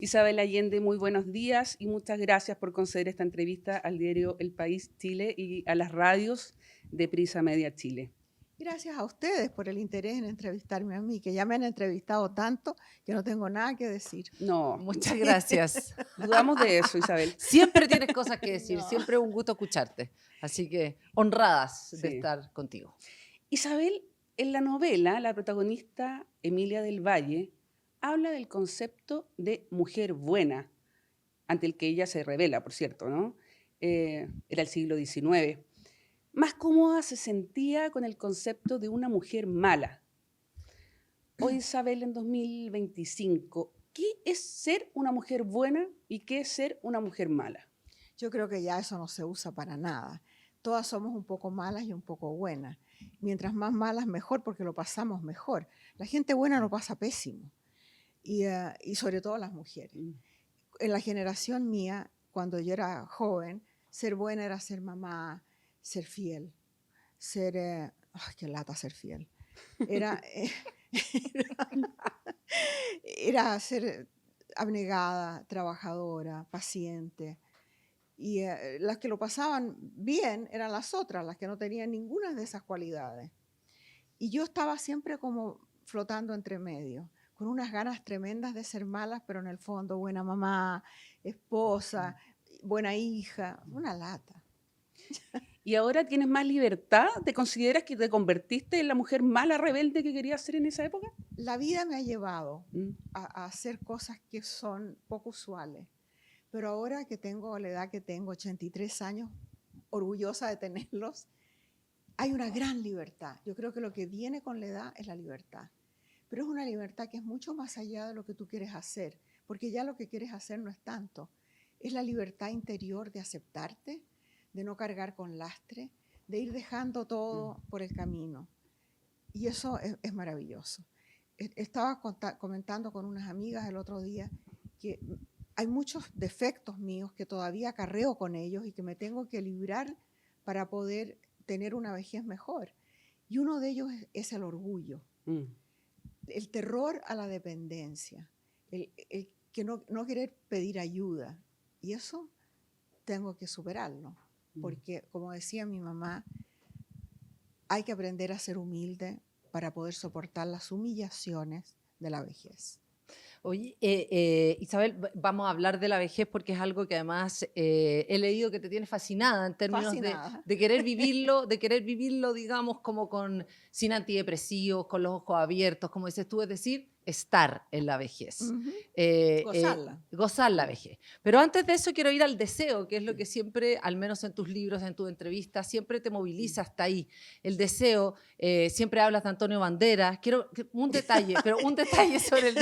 Isabel Allende, muy buenos días y muchas gracias por conceder esta entrevista al diario El País Chile y a las radios de Prisa Media Chile. Gracias a ustedes por el interés en entrevistarme a mí, que ya me han entrevistado tanto que no tengo nada que decir. No, Muchas gracias. dudamos de eso, Isabel. Siempre tienes cosas que decir, No. siempre es un gusto escucharte. Así que honradas de Sí. estar contigo. Isabel, en la novela, la protagonista Emilia del Valle habla del concepto de mujer buena, ante el que ella se revela, por cierto, ¿no? Era el siglo XIX. Más cómoda se sentía con el concepto de una mujer mala. Hoy, Isabel, en 2025, ¿qué es ser una mujer buena y qué es ser una mujer mala? Yo creo que ya eso no se usa para nada. Todas somos un poco malas y un poco buenas. Mientras más malas, mejor, porque lo pasamos mejor. La gente buena lo pasa pésimo. Y sobre todo las mujeres. En la generación mía, cuando yo era joven, ser buena era ser mamá, ser fiel. Ay, qué lata ser fiel. Era, era ser abnegada, trabajadora, paciente. Y las que lo pasaban bien eran las otras, las que no tenían ninguna de esas cualidades. Y yo estaba siempre como flotando entre medio, con unas ganas tremendas de ser malas, pero en el fondo buena mamá, esposa, buena hija, una lata. ¿Y ahora tienes más libertad? ¿Te consideras que te convertiste en la mujer mala rebelde que querías ser en esa época? La vida me ha llevado Mm. a hacer cosas que son poco usuales. Pero ahora que tengo la edad que tengo, 83 años, orgullosa de tenerlos, hay una gran libertad. Yo creo que lo que viene con la edad es la libertad. Pero es una libertad que es mucho más allá de lo que tú quieres hacer, porque ya lo que quieres hacer no es tanto. Es la libertad interior de aceptarte, de no cargar con lastre, de ir dejando todo por el camino. Y eso es maravilloso. Estaba comentando con unas amigas el otro día que hay muchos defectos míos que todavía acarreo con ellos y que me tengo que librar para poder tener una vejez mejor. Y uno de ellos es el orgullo, el terror a la dependencia, el que no querer pedir ayuda. Y eso tengo que superarlo, porque como decía mi mamá, hay que aprender a ser humilde para poder soportar las humillaciones de la vejez. Oye, Isabel, vamos a hablar de la vejez porque es algo que además he leído que te tiene fascinada en términos Fascinada. de querer vivirlo, digamos, como sin antidepresivos, con los ojos abiertos, como dices tú, es decir, estar en la vejez. Gozarla. Gozar la vejez. Pero antes de eso quiero ir al deseo, que es lo que siempre, al menos en tus libros, en tus entrevistas, siempre te moviliza hasta ahí. El deseo, siempre hablas de Antonio Banderas. Quiero un detalle, pero un detalle sobre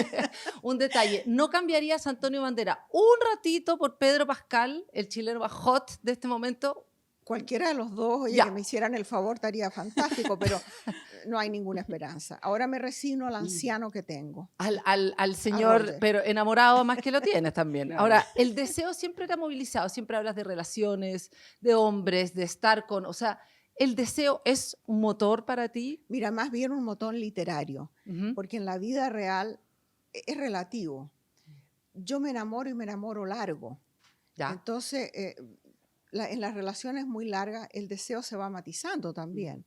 un detalle. ¿No cambiarías a Antonio Banderas un ratito por Pedro Pascal, el chileno más hot de este momento? Cualquiera de los dos, oye, que me hicieran el favor, estaría fantástico, pero no hay ninguna esperanza. Ahora me resigno al anciano que tengo. Al A señor, Roger. pero enamorado más que lo tienes también. Claro. Ahora, el deseo siempre te ha movilizado, siempre hablas de relaciones, de hombres, de estar con, o sea, ¿el deseo es un motor para ti? Mira, más bien un motor literario, porque en la vida real es relativo. Yo me enamoro y me enamoro largo. Ya. Entonces, en las relaciones muy largas, el deseo se va matizando también.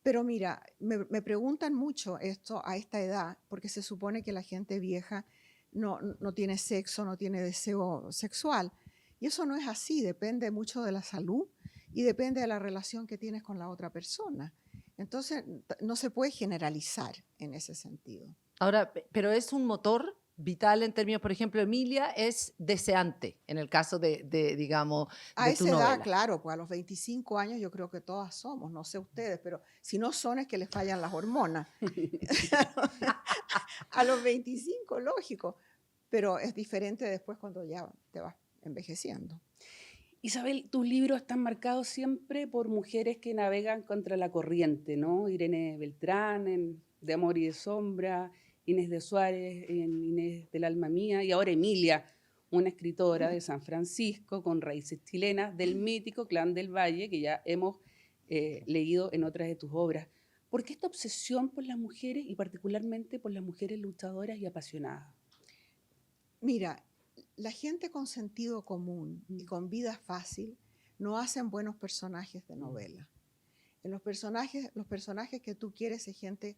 Pero mira, me preguntan mucho esto a esta edad, porque se supone que la gente vieja no tiene sexo, no tiene deseo sexual. Y eso no es así, depende mucho de la salud y depende de la relación que tienes con la otra persona. Entonces, no se puede generalizar en ese sentido. Ahora, pero es un motor vital en términos, por ejemplo, Emilia es deseante en el caso digamos, A de tu esa edad, novela. claro, pues a los 25 años yo creo que todas somos, no sé ustedes, pero si no son es que les fallan las hormonas. A los 25, lógico, pero es diferente después cuando ya te vas envejeciendo. Isabel, tus libros están marcados siempre por mujeres que navegan contra la corriente, ¿no? Irene Beltrán en De Amor y de Sombra, Inés de Suárez en Inés del Alma Mía, y ahora Emilia, una escritora de San Francisco con raíces chilenas del mítico Clan del Valle, que ya hemos leído en otras de tus obras. ¿Por qué esta obsesión por las mujeres y particularmente por las mujeres luchadoras y apasionadas? Mira, la gente con sentido común y con vida fácil no hacen buenos personajes de novela. En los personajes que tú quieres es gente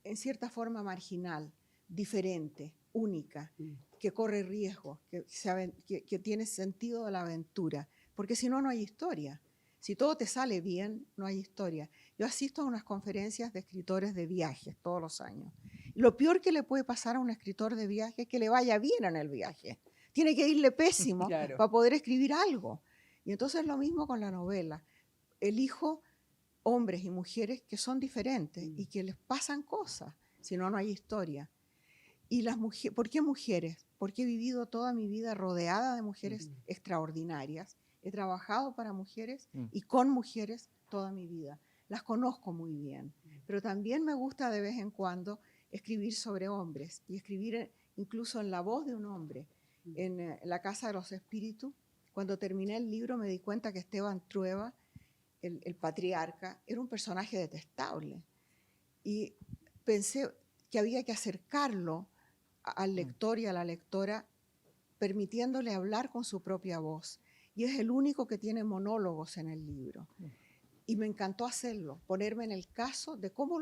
en cierta forma marginal, diferente, única, que corre riesgos, que tiene sentido de la aventura, porque si no, no hay historia. Si todo te sale bien, no hay historia. Yo asisto a unas conferencias de escritores de viajes todos los años. Lo peor que le puede pasar a un escritor de viaje es que le vaya bien en el viaje. Tiene que irle pésimo Claro. para poder escribir algo. Y entonces lo mismo con la novela. Elijo hombres y mujeres que son diferentes y que les pasan cosas, si no, no hay historia. Y las mujeres, ¿por qué mujeres? Porque he vivido toda mi vida rodeada de mujeres extraordinarias. He trabajado para mujeres y con mujeres toda mi vida. Las conozco muy bien, pero también me gusta de vez en cuando escribir sobre hombres y escribir incluso en la voz de un hombre. En La Casa de los Espíritus, cuando terminé el libro me di cuenta que Esteban Trueba, el patriarca, era un personaje detestable. Y pensé que había que acercarlo al lector y a la lectora, permitiéndole hablar con su propia voz. Y es el único que tiene monólogos en el libro. Y me encantó hacerlo, ponerme en el caso de cómo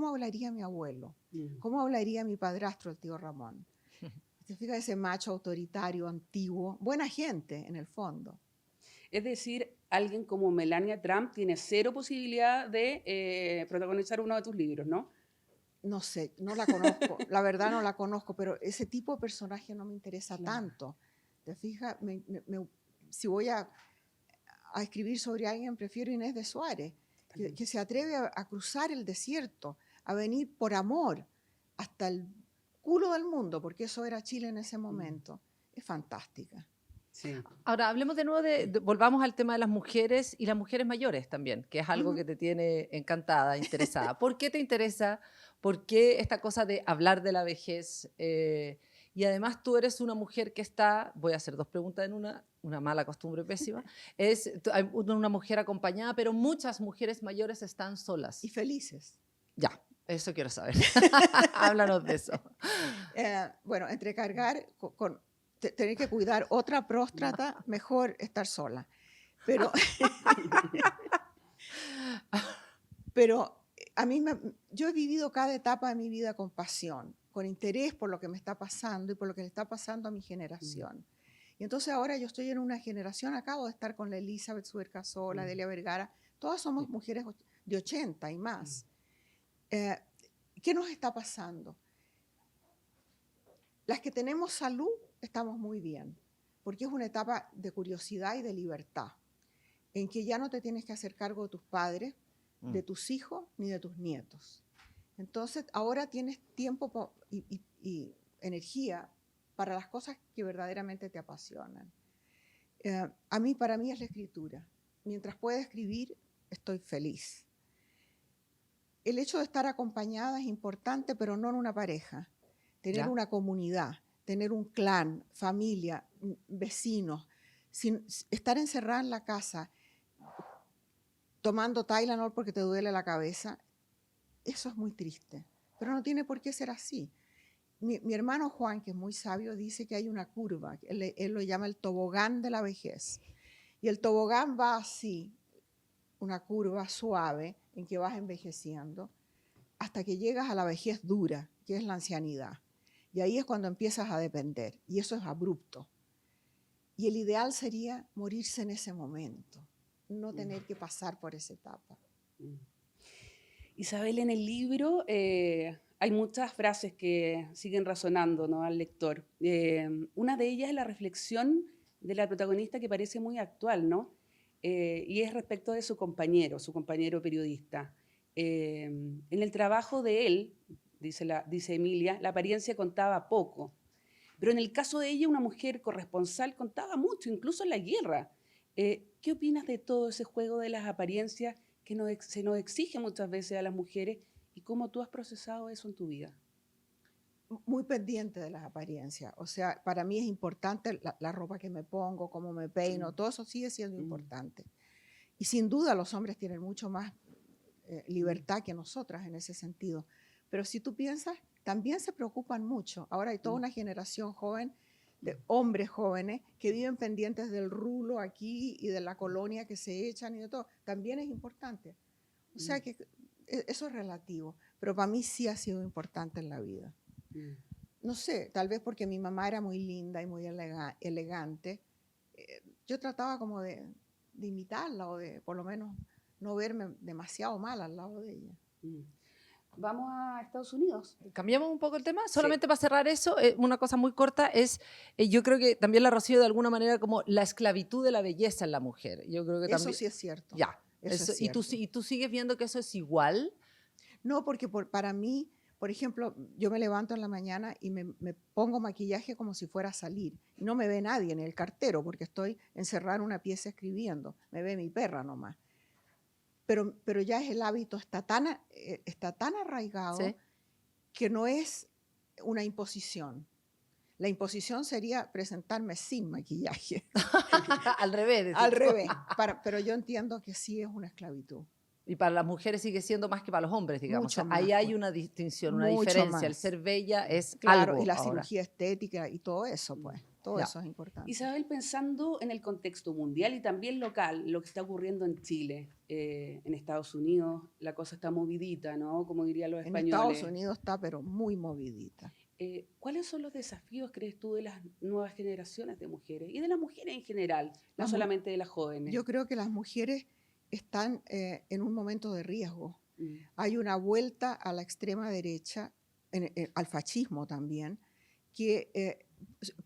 hablaría mi abuelo, cómo hablaría mi padrastro, el tío Ramón. ¿Te fijas? Ese macho autoritario, antiguo, buena gente en el fondo. Es decir, alguien como Melania Trump tiene cero posibilidad de protagonizar uno de tus libros, ¿no? No sé, no la conozco, la verdad no la conozco, pero ese tipo de personaje no me interesa tanto. ¿Te fijas? Si voy a escribir sobre alguien, prefiero Inés de Suárez, que se atreve a cruzar el desierto, a venir por amor hasta el culo del mundo, porque eso era Chile en ese momento. Es fantástica. Sí. Ahora, hablemos de nuevo volvamos al tema de las mujeres y las mujeres mayores también, que es algo que te tiene encantada, interesada. ¿Por qué te interesa? ¿Por qué esta cosa de hablar de la vejez? Y además tú eres una mujer que está, voy a hacer dos preguntas en una mala costumbre pésima, hay una mujer acompañada, pero muchas mujeres mayores están solas. Y felices. Ya, eso quiero saber. Háblanos de eso. Bueno, entre cargar tener que cuidar otra próstata, mejor estar sola. Pero yo he vivido cada etapa de mi vida con pasión, con interés por lo que me está pasando y por lo que le está pasando a mi generación. Y entonces ahora yo estoy en una generación, acabo de estar con la Elizabeth Suercasola, Delia Vergara, todas somos mujeres de 80 y más. ¿Qué nos está pasando? Las que tenemos salud estamos muy bien, porque es una etapa de curiosidad y de libertad, en que ya no te tienes que hacer cargo de tus padres, de tus hijos, ni de tus nietos. Entonces, ahora tienes tiempo y energía para las cosas que verdaderamente te apasionan. Para mí es la escritura. Mientras pueda escribir, estoy feliz. El hecho de estar acompañada es importante, pero no en una pareja. Tener una comunidad, tener un clan, familia, vecinos. Estar encerrada en la casa tomando Tylenol porque te duele la cabeza, eso es muy triste. Pero no tiene por qué ser así. Mi hermano Juan, que es muy sabio, dice que hay una curva. Él lo llama el tobogán de la vejez. Y el tobogán va así, una curva suave en que vas envejeciendo, hasta que llegas a la vejez dura, que es la ancianidad. Y ahí es cuando empiezas a depender. Y eso es abrupto. Y el ideal sería morirse en ese momento, no tener que pasar por esa etapa. Isabel, en el libro hay muchas frases que siguen resonando, ¿no?, al lector. Una de ellas es la reflexión de la protagonista que parece muy actual, ¿no? Y es respecto de su compañero periodista. En el trabajo de él, dice Emilia, la apariencia contaba poco. Pero en el caso de ella, una mujer corresponsal contaba mucho, incluso en la guerra. ¿Qué opinas de todo ese juego de las apariencias que se nos exige muchas veces a las mujeres y cómo tú has procesado eso en tu vida? Muy pendiente de las apariencias. O sea, para mí es importante la ropa que me pongo, cómo me peino, todo eso sigue siendo importante. Y sin duda los hombres tienen mucho más libertad que nosotras en ese sentido. Pero si tú piensas, también se preocupan mucho. Ahora hay toda una generación joven de hombres jóvenes que viven pendientes del rulo aquí y de la colonia que se echan y de todo, también es importante. O sea que eso es relativo, pero para mí sí ha sido importante en la vida. No sé, tal vez porque mi mamá era muy linda y muy elegante, yo trataba como de imitarla o de por lo menos no verme demasiado mal al lado de ella. Vamos a Estados Unidos. Cambiamos un poco el tema, Sí. solamente para cerrar eso, una cosa muy corta es, yo creo que también la Rocío de alguna manera como la esclavitud de la belleza en la mujer. Yo creo que Eso también, sí es cierto. ya, Eso es ¿y tú, cierto. y tú sigues viendo que eso es igual? No, porque para mí, por ejemplo, yo me levanto en la mañana y me pongo maquillaje como si fuera a salir. Y no me ve nadie, ni el cartero, porque estoy encerrada en una pieza escribiendo. Me ve mi perra nomás. Pero ya es el hábito, está tan arraigado ¿Sí? que no es una imposición. La imposición sería presentarme sin maquillaje. Al revés. decís Al tú. revés. Pero yo entiendo que sí es una esclavitud. Y para las mujeres sigue siendo más que para los hombres, digamos. Mucho O sea, ahí más, hay pues. una distinción, una Mucho diferencia. El más. ser bella es Claro, algo y la ahora. cirugía estética y todo eso, pues. Todo Ya. eso es importante. Isabel, pensando en el contexto mundial y también local, lo que está ocurriendo en Chile, en Estados Unidos, la cosa está movidita, ¿no? Como dirían los En españoles. Estados Unidos está, pero muy movidita. ¿Cuáles son los desafíos, crees tú, de las nuevas generaciones de mujeres y de las mujeres en general, no solamente de las jóvenes? Yo creo que las mujeres están en un momento de riesgo. Mm. Hay una vuelta a la extrema derecha, al fascismo también, que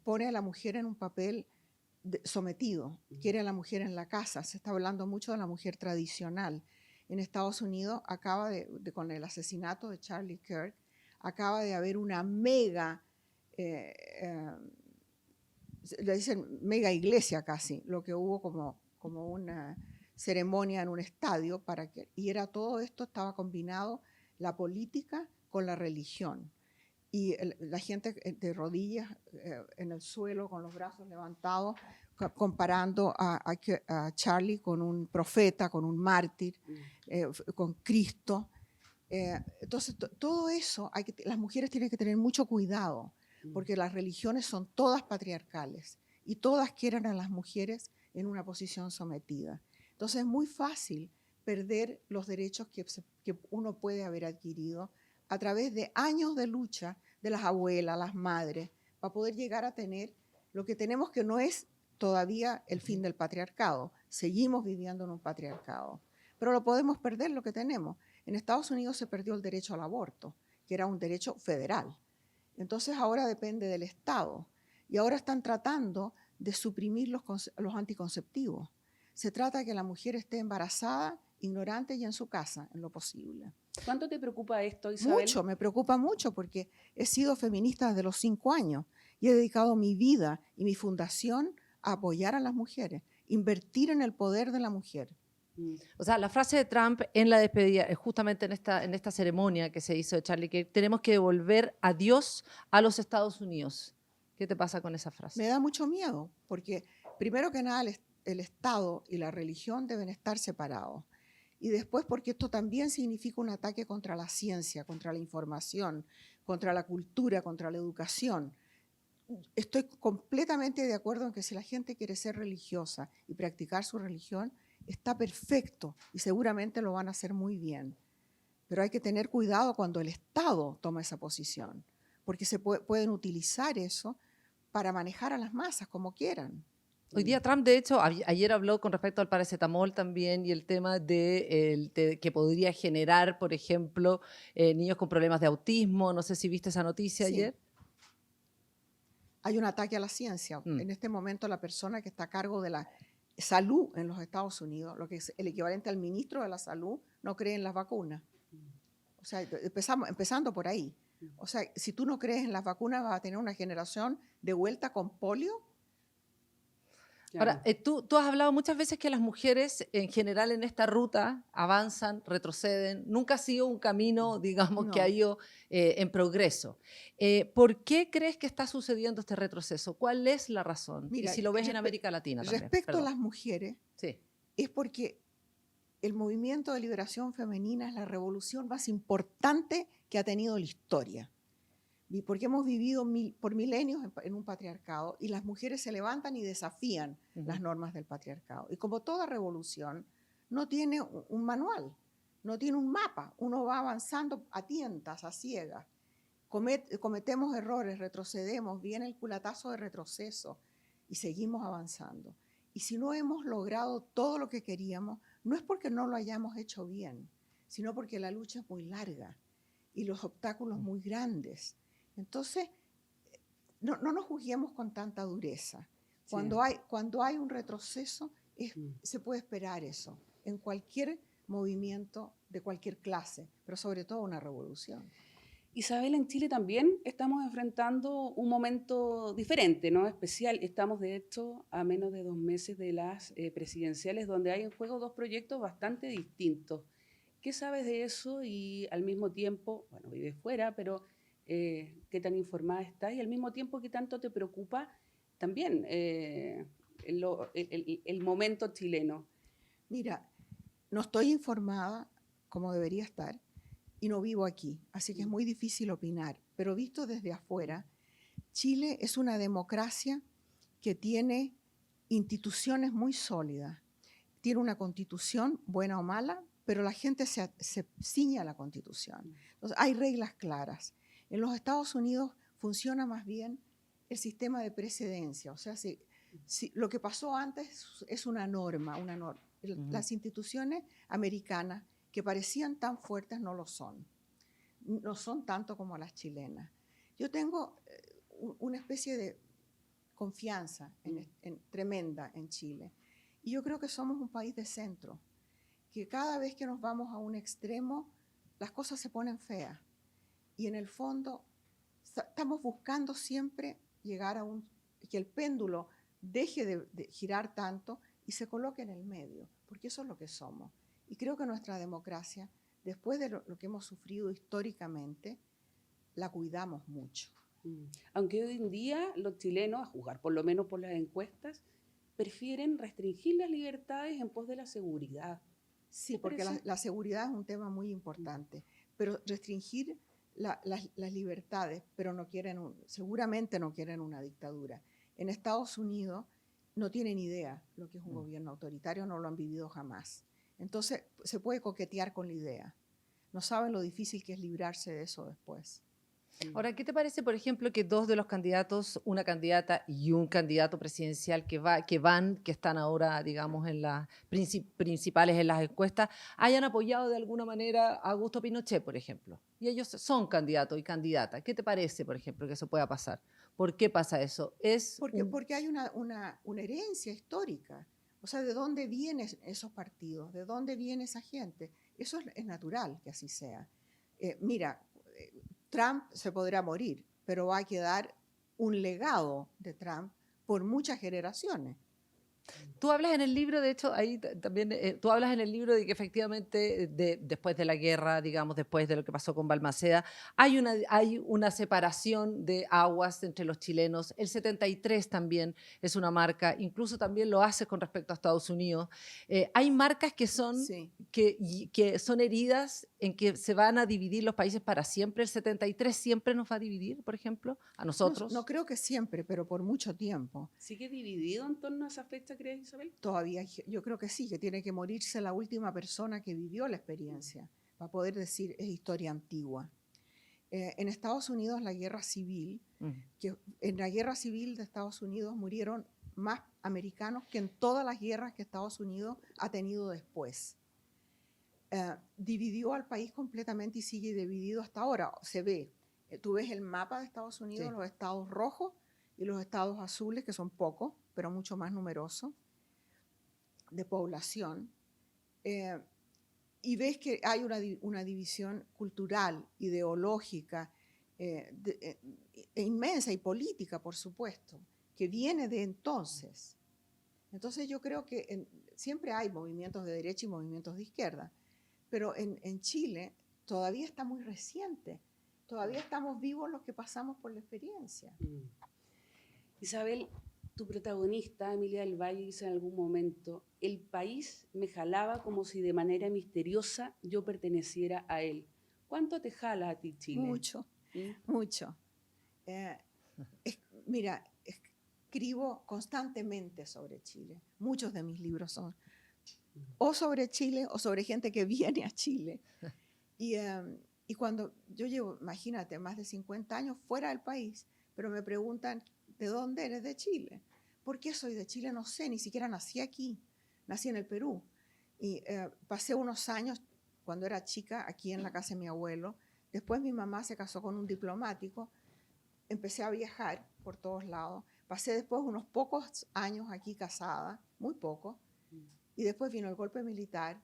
pone a la mujer en un papel sometido, quiere a la mujer en la casa. Se está hablando mucho de la mujer tradicional. En Estados Unidos acaba con el asesinato de Charlie Kirk, acaba de haber una mega, le dicen mega iglesia casi, lo que hubo como una ceremonia en un estadio y era todo esto, estaba combinado la política con la religión. Y la gente de rodillas en el suelo, con los brazos levantados, comparando a Charlie con un profeta, con un mártir, con Cristo. Entonces, todo eso, las mujeres tienen que tener mucho cuidado, porque las religiones son todas patriarcales y todas quieren a las mujeres en una posición sometida. Entonces, es muy fácil perder los derechos que uno puede haber adquirido a través de años de lucha de las abuelas, las madres, para poder llegar a tener lo que tenemos, que no es todavía el fin del patriarcado. Seguimos viviendo en un patriarcado, pero lo podemos perder lo que tenemos. En Estados Unidos se perdió el derecho al aborto, que era un derecho federal. Entonces ahora depende del Estado. Y ahora están tratando de suprimir los anticonceptivos. Se trata de que la mujer esté embarazada, ignorante y en su casa, en lo posible. ¿Cuánto te preocupa esto, Isabel? Mucho, me preocupa mucho porque he sido feminista desde los 5 años y he dedicado mi vida y mi fundación a apoyar a las mujeres, invertir en el poder de la mujer. O sea, la frase de Trump en la despedida, justamente en esta ceremonia que se hizo de Charlie Kirk, tenemos que devolver a Dios a los Estados Unidos. ¿Qué te pasa con esa frase? Me da mucho miedo porque, primero que nada, el Estado y la religión deben estar separados. Y después porque esto también significa un ataque contra la ciencia, contra la información, contra la cultura, contra la educación. Estoy completamente de acuerdo en que si la gente quiere ser religiosa y practicar su religión, está perfecto y seguramente lo van a hacer muy bien. Pero hay que tener cuidado cuando el Estado toma esa posición, porque se pueden utilizar eso para manejar a las masas como quieran. Hoy día Trump, de hecho, ayer habló con respecto al paracetamol también y el tema de que podría generar, por ejemplo, niños con problemas de autismo. No sé si viste esa noticia ayer. Hay un ataque a la ciencia. En este momento la persona que está a cargo de la salud en los Estados Unidos, lo que es el equivalente al ministro de la salud, no cree en las vacunas. O sea, empezando por ahí. O sea, si tú no crees en las vacunas, vas a tener una generación de vuelta con polio. Claro. Ahora, tú has hablado muchas veces que las mujeres en general en esta ruta avanzan, retroceden. Nunca ha sido un camino, digamos, que ha ido en progreso. ¿Por qué crees que está sucediendo este retroceso? ¿Cuál es la razón? Mira, y si lo ves en América Latina también. Respecto a las mujeres, sí, es porque el movimiento de liberación femenina es la revolución más importante que ha tenido la historia. porque hemos vivido por milenios en un patriarcado y las mujeres se levantan y desafían las normas del patriarcado. Y como toda revolución, no tiene un manual, no tiene un mapa. Uno va avanzando a tientas, a ciegas. Cometemos errores, retrocedemos, viene el culatazo de retroceso y seguimos avanzando. Y si no hemos logrado todo lo que queríamos, no es porque no lo hayamos hecho bien, sino porque la lucha es muy larga y los obstáculos muy grandes. Entonces, no nos juzguemos con tanta dureza. Cuando hay un retroceso, se puede esperar eso en cualquier movimiento de cualquier clase, pero sobre todo una revolución. Isabel, en Chile también estamos enfrentando un momento diferente, ¿no? Especial. Estamos, de hecho, a menos de 2 meses de las presidenciales, donde hay en juego 2 proyectos bastante distintos. ¿Qué sabes de eso? Y al mismo tiempo, bueno, vives fuera, pero ¿qué tan informada estás? Y al mismo tiempo, ¿qué tanto te preocupa también el momento chileno? Mira, no estoy informada como debería estar y no vivo aquí, así que es muy difícil opinar. Pero visto desde afuera, Chile es una democracia que tiene instituciones muy sólidas. Tiene una constitución, buena o mala, pero la gente se ciñe a la constitución. Entonces, hay reglas claras. En los Estados Unidos funciona más bien el sistema de precedencia, o sea, si lo que pasó antes es una norma. Las instituciones americanas que parecían tan fuertes no lo son. No son tanto como las chilenas. Yo tengo una especie de confianza tremenda en Chile. Y yo creo que somos un país de centro, que cada vez que nos vamos a un extremo, las cosas se ponen feas. Y en el fondo estamos buscando siempre llegar a que el péndulo deje de girar tanto y se coloque en el medio, porque eso es lo que somos. Y creo que nuestra democracia, después de lo que hemos sufrido históricamente, la cuidamos mucho. Aunque hoy en día los chilenos, a juzgar por lo menos por las encuestas, prefieren restringir las libertades en pos de la seguridad. Sí, porque la seguridad es un tema muy importante, pero restringir las libertades, pero seguramente no quieren una dictadura. En Estados Unidos no tienen idea lo que es un gobierno autoritario, no lo han vivido jamás. Entonces se puede coquetear con la idea. No saben lo difícil que es librarse de eso después. Ahora, ¿qué te parece, por ejemplo, que 2 de los candidatos, una candidata y un candidato presidencial que están ahora, digamos, en las principales en las encuestas, hayan apoyado de alguna manera a Augusto Pinochet, por ejemplo? Y ellos son candidatos y candidatas. ¿Qué te parece, por ejemplo, que eso pueda pasar? ¿Por qué pasa eso? Porque hay una herencia histórica. O sea, ¿de dónde vienen esos partidos? ¿De dónde viene esa gente? Eso es natural que así sea. Mira, Trump se podrá morir, pero va a quedar un legado de Trump por muchas generaciones. Tú hablas en el libro, de hecho, ahí también, tú hablas en el libro de que efectivamente después de la guerra, digamos, después de lo que pasó con Balmaceda, hay una separación de aguas entre los chilenos. El 73 también es una marca, incluso también lo hace con respecto a Estados Unidos. Hay marcas que son, Sí. que son heridas en que se van a dividir los países para siempre. El 73 siempre nos va a dividir, por ejemplo, a nosotros. No creo que siempre, pero por mucho tiempo. ¿Sigue dividido en torno a esa fecha, crees, Isabel? Todavía, yo creo que sí, que tiene que morirse la última persona que vivió la experiencia para poder decir es historia antigua. En Estados Unidos, la guerra civil, en la guerra civil de Estados Unidos murieron más americanos que en todas las guerras que Estados Unidos ha tenido después. Dividió al país completamente y sigue dividido hasta ahora. Se ve, tú ves el mapa de Estados Unidos, sí, los estados rojos y los estados azules, que son pocos, pero mucho más numerosos, de población, y ves que hay una división cultural, ideológica, inmensa y política, por supuesto, que viene de entonces. Entonces yo creo que siempre hay movimientos de derecha y movimientos de izquierda, pero en Chile todavía está muy reciente, todavía estamos vivos los que pasamos por la experiencia. Isabel, tu protagonista, Emilia del Valle, dice en algún momento: el país me jalaba como si de manera misteriosa yo perteneciera a él. ¿Cuánto te jala a ti, Chile? Mucho, mucho. Eh, mira, escribo constantemente sobre Chile. Muchos de mis libros son o sobre Chile o sobre gente que viene a Chile. Y cuando yo llevo, imagínate, más de 50 años fuera del país, pero me preguntan, ¿de dónde eres? De Chile. ¿Por qué soy de Chile? No sé, ni siquiera nací aquí. Nací en el Perú. Y pasé unos años, cuando era chica, aquí en la casa de mi abuelo. Después mi mamá se casó con un diplomático. Empecé a viajar por todos lados. Pasé después unos pocos años aquí casada, muy poco. Y después vino el golpe militar,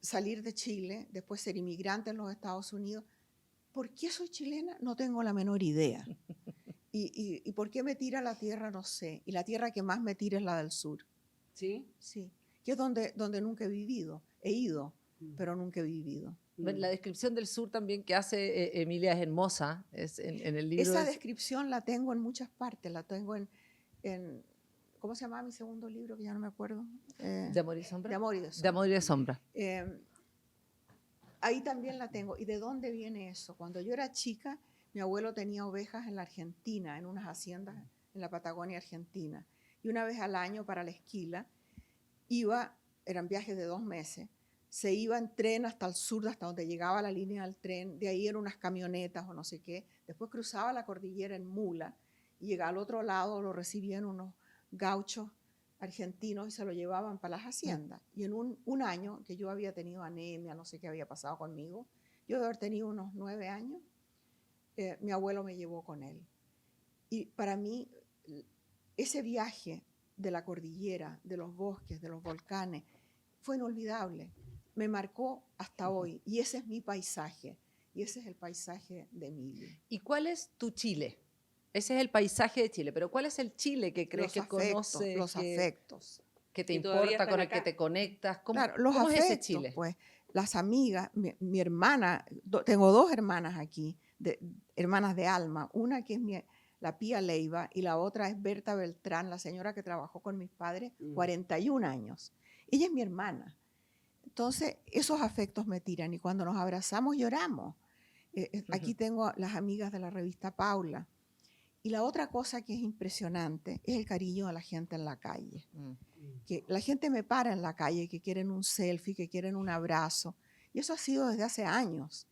salir de Chile, después ser inmigrante en los Estados Unidos. ¿Por qué soy chilena? No tengo la menor idea. Y por qué me tira la tierra, no sé. Y la tierra que más me tira es la del sur. ¿Sí? Sí, que es donde nunca he vivido. He ido, pero nunca he vivido. La descripción del sur también que hace Emilia es hermosa, es en el libro. Esa descripción la tengo en muchas partes, la tengo en ¿cómo se llamaba mi segundo libro? Que ya no me acuerdo. ¿De Amor y Sombra? De Amor y de Sombra. De Amor y de Sombra. Ahí también la tengo. ¿Y de dónde viene eso? Cuando yo era chica, mi abuelo tenía ovejas en la Argentina, en unas haciendas en la Patagonia Argentina. Y una vez al año para la esquila, eran viajes de 2 meses, se iba en tren hasta el sur, hasta donde llegaba la línea del tren, de ahí eran unas camionetas o no sé qué, después cruzaba la cordillera en mula y llegaba al otro lado, lo recibían unos gauchos argentinos y se lo llevaban para las haciendas. Y en un año que yo había tenido anemia, no sé qué había pasado conmigo, yo de haber tenido unos 9 años, mi abuelo me llevó con él. Y para mí, ese viaje de la cordillera, de los bosques, de los volcanes, fue inolvidable. Me marcó hasta hoy. Y ese es mi paisaje. Y ese es el paisaje de Emilia. ¿Y cuál es tu Chile? Ese es el paisaje de Chile, pero ¿cuál es el Chile que crees que conoces? Los afectos. Que te importa, con el que te conectas. ¿Cómo, claro, los ¿cómo afectos, es ese Chile? Pues, las amigas, mi hermana, tengo 2 hermanas aquí, hermanas de alma. Una que es la Pía Leiva y la otra es Berta Beltrán, la señora que trabajó con mis padres 41 años. Ella es mi hermana. Entonces, esos afectos me tiran y cuando nos abrazamos lloramos. Aquí tengo las amigas de la revista Paula. Y la otra cosa que es impresionante es el cariño a la gente en la calle. Que la gente me para en la calle, que quieren un selfie, que quieren un abrazo. Y eso ha sido desde hace años.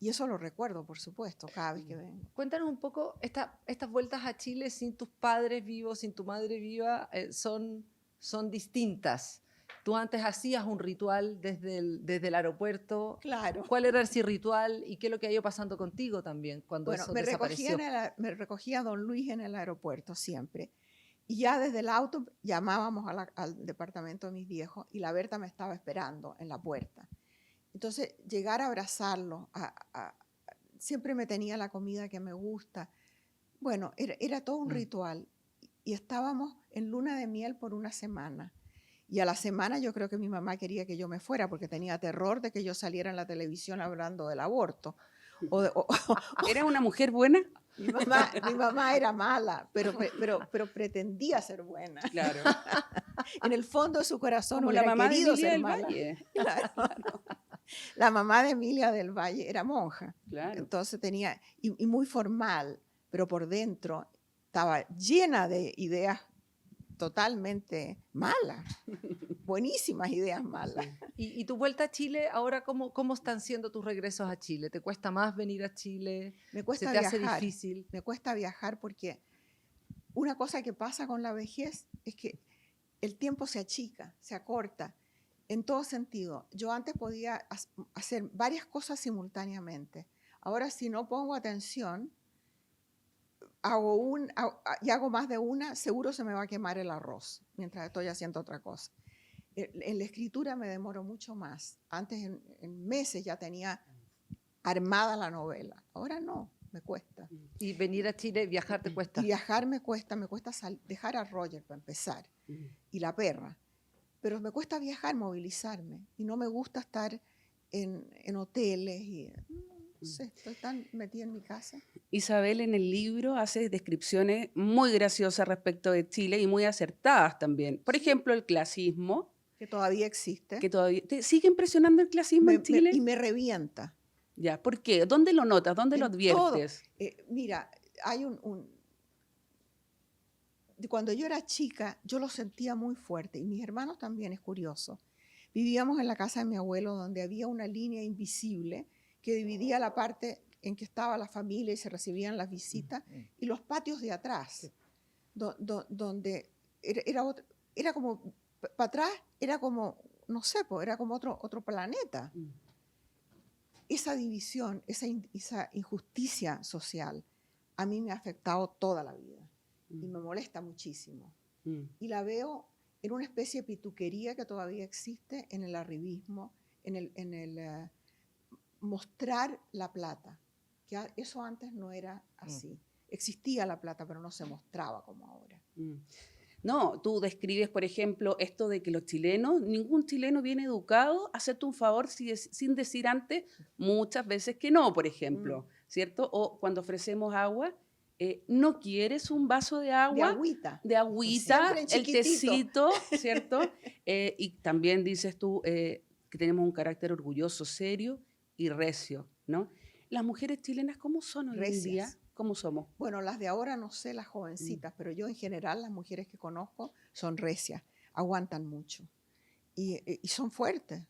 Y eso lo recuerdo, por supuesto, cada vez que vengo. Cuéntanos un poco, estas vueltas a Chile sin tus padres vivos, sin tu madre viva, son distintas. Tú antes hacías un ritual desde el aeropuerto. Claro. ¿Cuál era ese ritual y qué es lo que ha ido pasando contigo también cuando eso desapareció? Me recogía don Luis en el aeropuerto siempre. Y ya desde el auto llamábamos al departamento de mis viejos y la Berta me estaba esperando en la puerta. Entonces, llegar a abrazarlo, siempre me tenía la comida que me gusta. Bueno, era todo un ritual. Y estábamos en luna de miel por una semana. Y a la semana yo creo que mi mamá quería que yo me fuera porque tenía terror de que yo saliera en la televisión hablando del aborto. ¿Era una mujer buena? Mi mamá era mala, pero pretendía ser buena. Claro. En el fondo de su corazón Como hubiera la mamá de querido Emilia ser del mala. Valle. Claro. La mamá de Emilia del Valle era monja. Claro. Entonces tenía, y muy formal, pero por dentro estaba llena de ideas totalmente malas, buenísimas ideas malas. ¿Y tu vuelta a Chile, ahora cómo están siendo tus regresos a Chile? ¿Te cuesta más venir a Chile? Me cuesta ¿Se te viajar, hace difícil? Me cuesta viajar porque una cosa que pasa con la vejez es que el tiempo se achica, se acorta, en todo sentido. Yo antes podía hacer varias cosas simultáneamente. Ahora, si no pongo atención, hago más de una, seguro se me va a quemar el arroz mientras estoy haciendo otra cosa. En la escritura me demoro mucho más. Antes, en meses, ya tenía armada la novela. Ahora no, me cuesta. ¿Y venir a Chile, viajar te cuesta? Y viajar me cuesta dejar a Roger para empezar, y la perra. Pero me cuesta viajar, movilizarme. Y no me gusta estar en hoteles y... No sé, estoy tan metida en mi casa. Isabel en el libro hace descripciones muy graciosas respecto de Chile y muy acertadas también. Por ejemplo, el clasismo. Que todavía existe. Que todavía, ¿te sigue impresionando el clasismo en Chile? Y me revienta. Ya, ¿por qué? ¿Dónde lo notas? ¿Dónde lo En todo. adviertes? Mira, hay cuando yo era chica, yo lo sentía muy fuerte y mis hermanos también, es curioso. Vivíamos en la casa de mi abuelo donde había una línea invisible que dividía la parte en que estaba la familia y se recibían las visitas y los patios de atrás, donde era como, para atrás era como, no sé, era como otro planeta. Esa división, esa injusticia social, a mí me ha afectado toda la vida y me molesta muchísimo. Y la veo en una especie de pituquería que todavía existe, en el arribismo, en el mostrar la plata, que eso antes no era así. Existía la plata, pero no se mostraba como ahora. No, tú describes, por ejemplo, esto de que los chilenos, ningún chileno bien educado acepta un favor sin decir antes muchas veces que no, por ejemplo, ¿cierto? O cuando ofrecemos agua, ¿no quieres un vaso de agua? De agüita, Siempre en el chiquitito. tecito, ¿cierto? Y también dices tú que tenemos un carácter orgulloso, serio y recio, ¿no? Las mujeres chilenas, ¿cómo son hoy en día? Recias. ¿Cómo somos? Bueno, las de ahora no sé, las jovencitas, pero yo en general las mujeres que conozco son recias, aguantan mucho y son fuertes,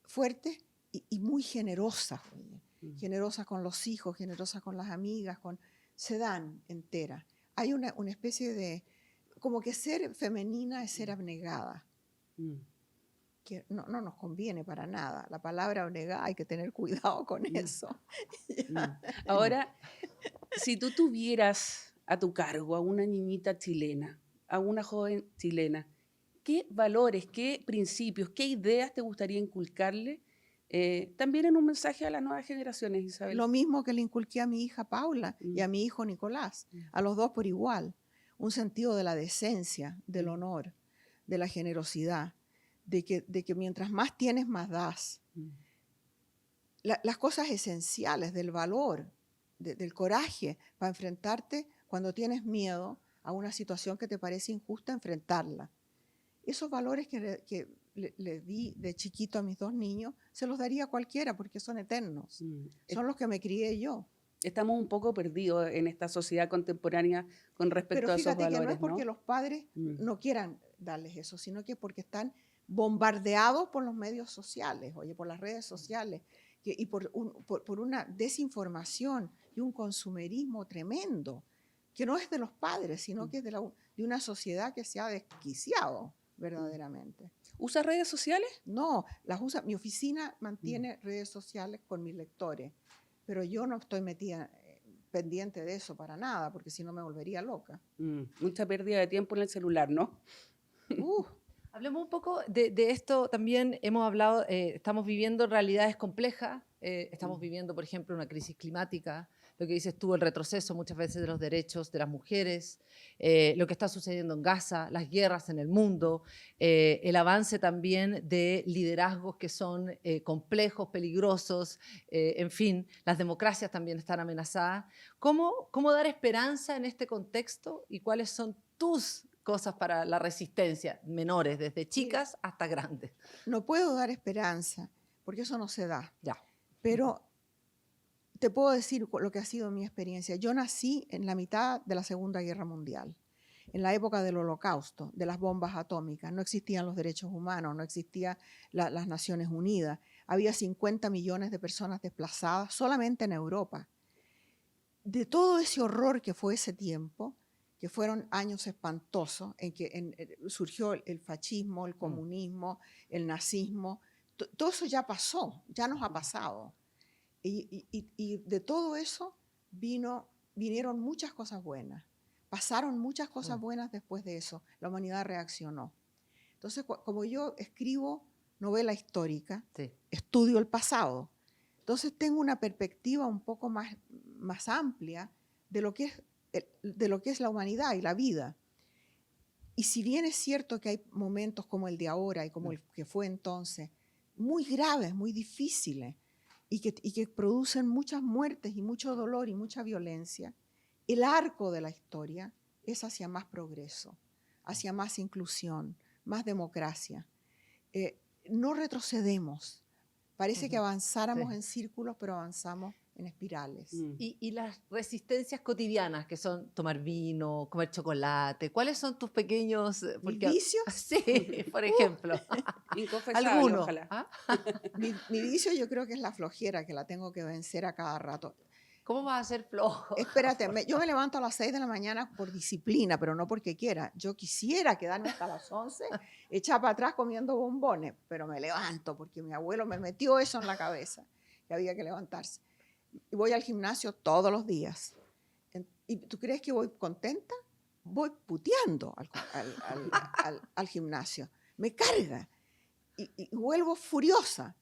fuertes y muy generosas, oye. Generosas con los hijos, generosas con las amigas, se dan enteras. Hay una especie de, como que ser femenina es ser abnegada, que no nos conviene para nada. La palabra abnegada hay que tener cuidado con eso. Ahora, si tú tuvieras a tu cargo a una niñita chilena, a una joven chilena, ¿qué valores, qué principios, qué ideas te gustaría inculcarle? También en un mensaje a las nuevas generaciones, Isabel. Lo mismo que le inculqué a mi hija Paula y a mi hijo Nicolás, a los dos por igual. Un sentido de la decencia, del honor, de la generosidad, de que mientras más tienes, más das. Las cosas esenciales del valor, del coraje para enfrentarte cuando tienes miedo a una situación que te parece injusta, enfrentarla. Esos valores que le di de chiquito a mis dos niños, se los daría a cualquiera porque son eternos. Son los que me crié yo. Estamos un poco perdidos en esta sociedad contemporánea con respecto a esos valores. Pero fíjate que no es porque los padres no quieran darles eso, sino que porque están bombardeados por los medios sociales, oye, por las redes sociales, y por una desinformación y un consumerismo tremendo, que no es de los padres, sino que es de una sociedad que se ha desquiciado verdaderamente. ¿Usas redes sociales? No, las usa. Mi oficina mantiene redes sociales con mis lectores, pero yo no estoy metida pendiente de eso para nada, porque si no me volvería loca. Mucha pérdida de tiempo en el celular, ¿no? Hablemos un poco de esto también. Hemos hablado, estamos viviendo realidades complejas. Estamos viviendo, por ejemplo, una crisis climática. Lo que dices tú, el retroceso muchas veces de los derechos de las mujeres, lo que está sucediendo en Gaza, las guerras en el mundo, el avance también de liderazgos que son complejos, peligrosos, en fin, las democracias también están amenazadas. ¿Cómo dar esperanza en este contexto y cuáles son tus cosas para la resistencia, menores, desde chicas hasta grandes? No puedo dar esperanza, porque eso no se da. Ya. Pero te puedo decir lo que ha sido mi experiencia. Yo nací en la mitad de la Segunda Guerra Mundial, en la época del Holocausto, de las bombas atómicas. No existían los derechos humanos, no existían las Naciones Unidas. Había 50 millones de personas desplazadas solamente en Europa. De todo ese horror que fue ese tiempo, que fueron años espantosos, en que surgió el fascismo, el comunismo, el nazismo, todo eso ya pasó, ya nos ha pasado. Y de todo eso vinieron muchas cosas buenas. Pasaron muchas cosas buenas después de eso. La humanidad reaccionó. Entonces, como yo escribo novela histórica, estudio el pasado. Entonces, tengo una perspectiva un poco más amplia de lo que es la humanidad y la vida. Y si bien es cierto que hay momentos como el de ahora y como el que fue entonces, muy graves, muy difíciles, y que producen muchas muertes y mucho dolor y mucha violencia, el arco de la historia es hacia más progreso, hacia más inclusión, más democracia. No retrocedemos, Parece que Ujú. avanzáramos Sí. en círculos, pero avanzamos en espirales. Mm. Y las resistencias cotidianas, que son tomar vino, comer chocolate, ¿cuáles son tus pequeños? Mis Porque, vicios, sí, por ejemplo, Inconfesable, alguno. ojalá. ¿Ah? mi vicio yo creo que es la flojera, que la tengo que vencer a cada rato. ¿Cómo vas a ser flojo? Espérate, yo me levanto a las 6 de la mañana por disciplina, pero no porque quiera. Yo quisiera quedarme hasta las 11 echada para atrás comiendo bombones, pero me levanto porque mi abuelo me metió eso en la cabeza, que había que levantarse. Y voy al gimnasio todos los días. ¿Y tú crees que voy contenta? Voy puteando al gimnasio. Me carga y vuelvo furiosa,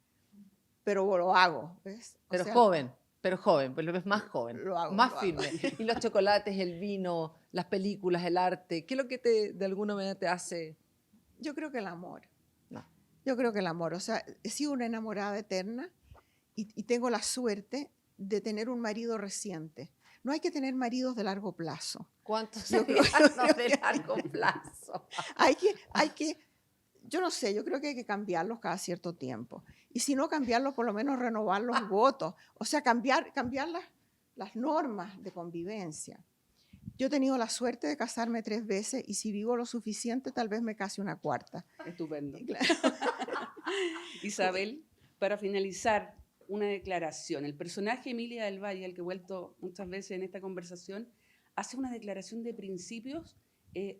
pero lo hago, ¿ves? O Pero sea, joven, pues lo ves más joven, lo hago, más lo hago. firme. Y los chocolates, el vino, las películas, el arte, ¿qué es lo que de alguna manera te hace? Yo creo que el amor. No. Yo creo que el amor. O sea, he sido una enamorada eterna y tengo la suerte de tener un marido reciente. No hay que tener maridos de largo plazo. ¿Cuántos Yo creo- serían los de largo plazo? Hay que, yo no sé, yo creo que hay que cambiarlos cada cierto tiempo. Y si no cambiarlos, por lo menos renovar los votos. O sea, cambiar las normas de convivencia. Yo he tenido la suerte de casarme 3 veces y si vivo lo suficiente, tal vez me case una cuarta. Estupendo. Claro. Isabel, para finalizar, una declaración. El personaje Emilia del Valle, al que he vuelto muchas veces en esta conversación, hace una declaración de principios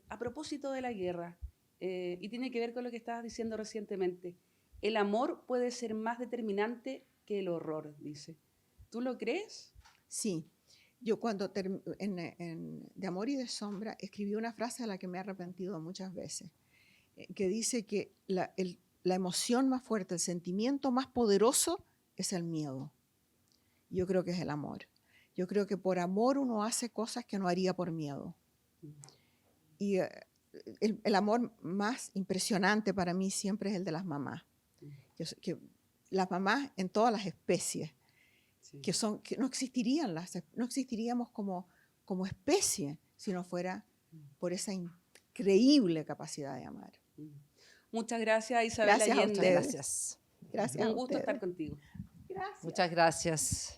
a propósito de la guerra y tiene que ver con lo que estabas diciendo recientemente. El amor puede ser más determinante que el horror, dice. ¿Tú lo crees? Sí, yo cuando De Amor y de Sombra escribí una frase a la que me he arrepentido muchas veces, que dice que la emoción más fuerte, el sentimiento más poderoso es el miedo. Yo creo que es el amor. Yo creo que por amor uno hace cosas que no haría por miedo. Y el amor más impresionante para mí siempre es el de las mamás. Que las mamás en todas las especies, Sí. que no existiríamos como especie si no fuera por esa increíble capacidad de amar. Muchas gracias, Isabel Gracias a Allende. ustedes. Gracias. Gracias. Un a gusto ustedes. estar contigo. Gracias. Muchas gracias.